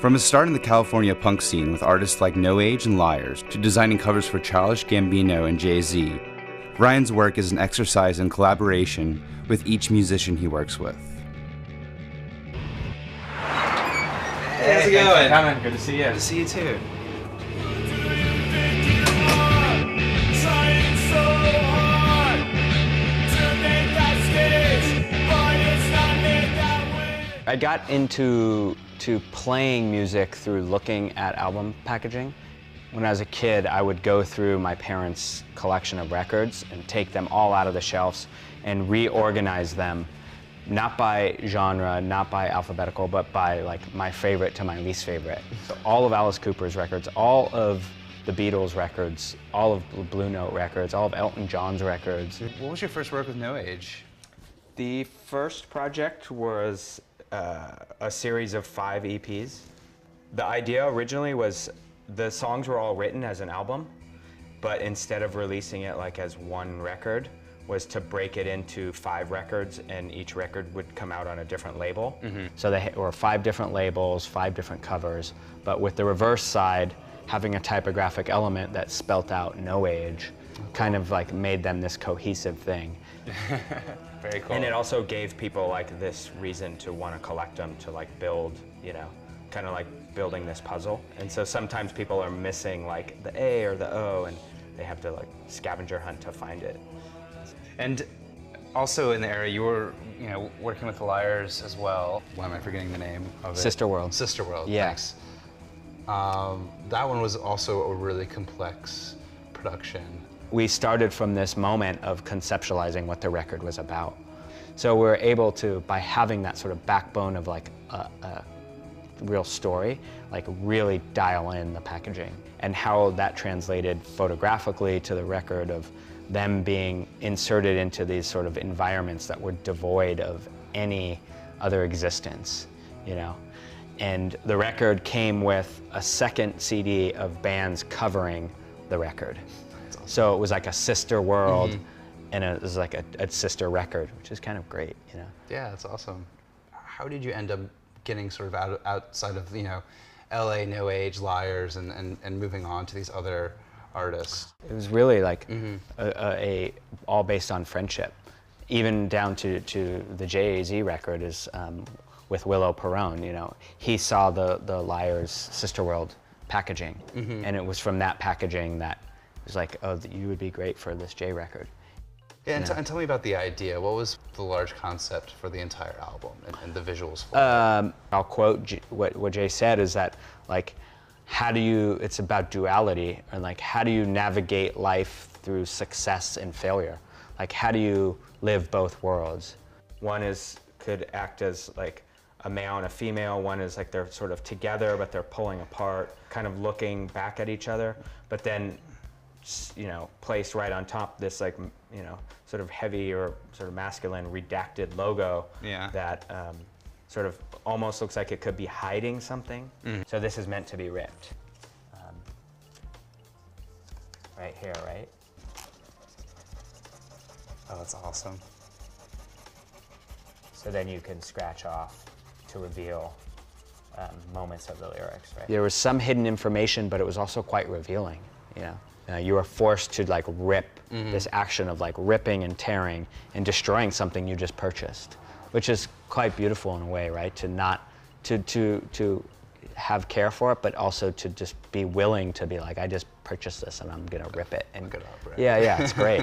From his start in the California punk scene with artists like No Age and Liars, to designing covers for Childish Gambino and Jay-Z, Ryan's work is an exercise in collaboration with each musician he works with. Hey, how's it going? Thanks for coming. Good to see you. Good to see you too. I got into playing music through looking at album packaging. When I was a kid, I would go through my parents' collection of records and take them all out of the shelves and reorganize them, not by genre, not by alphabetical, but by like my favorite to my least favorite. So all of Alice Cooper's records, all of the Beatles records, all of the Blue Note records, all of Elton John's records. What was your first work with No Age? The first project was a series of 5 EPs. The idea originally was the songs were all written as an album, but instead of releasing it like as one record, was to break it into 5 records, and each record would come out on a different label. So there were 5 different labels, 5 different covers, but with the reverse side having a typographic element that spelt out No Age, kind of like made them this cohesive thing. Very cool. And it also gave people like this reason to want to collect them, to like build, you know, kind of like building this puzzle. And so sometimes people are missing like the A or the O, and they have to like scavenger hunt to find it. And also in the era, you were, working with the Liars as well. Why am I forgetting the name of it? Sister World. Sister World. Yeah. Thanks. That one was also a really complex production. We started from this moment of conceptualizing what the record was about. So we're able to, by having that sort of backbone of like a real story, like really dial in the packaging and how that translated photographically to the record of them being inserted into these sort of environments that were devoid of any other existence, you know? And the record came with a second CD of bands covering the record. So it was like a sister world, and it was like a sister record, which is kind of great, you know? Yeah, that's awesome. How did you end up getting sort of outside of, LA, No Age, Liars, and moving on to these other artists? It was really like all based on friendship. Even down to the Jay-Z record is with Willow Perone, you know. He saw the Liars Sister World packaging, and it was from that packaging that it was like, oh, you would be great for this Jay record. Yeah, and tell me about the idea. What was the large concept for the entire album and the visuals for it? I'll quote what Jay said is that, like, it's about duality, and like, how do you navigate life through success and failure? Like, how do you live both worlds? One could act as like a male and a female. One is like they're sort of together, but they're pulling apart, kind of looking back at each other, but then, placed right on top this like, sort of heavy or sort of masculine redacted logo that sort of almost looks like it could be hiding something. So this is meant to be ripped. Right here, right? Oh, that's awesome. So then you can scratch off to reveal moments of the lyrics, right? There was some hidden information, but it was also quite revealing, you were forced to like rip this action of like ripping and tearing and destroying something you just purchased, which is quite beautiful in a way, right? To not to have care for it, but also to just be willing to be like, I just purchased this and I'm gonna rip it and look it up, right? Yeah, it's great.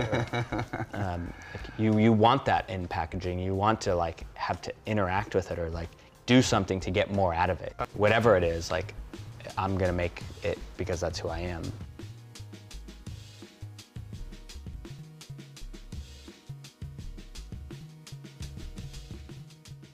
You want that in packaging. You want to like have to interact with it or like do something to get more out of it. Whatever it is, like I'm gonna make it because that's who I am.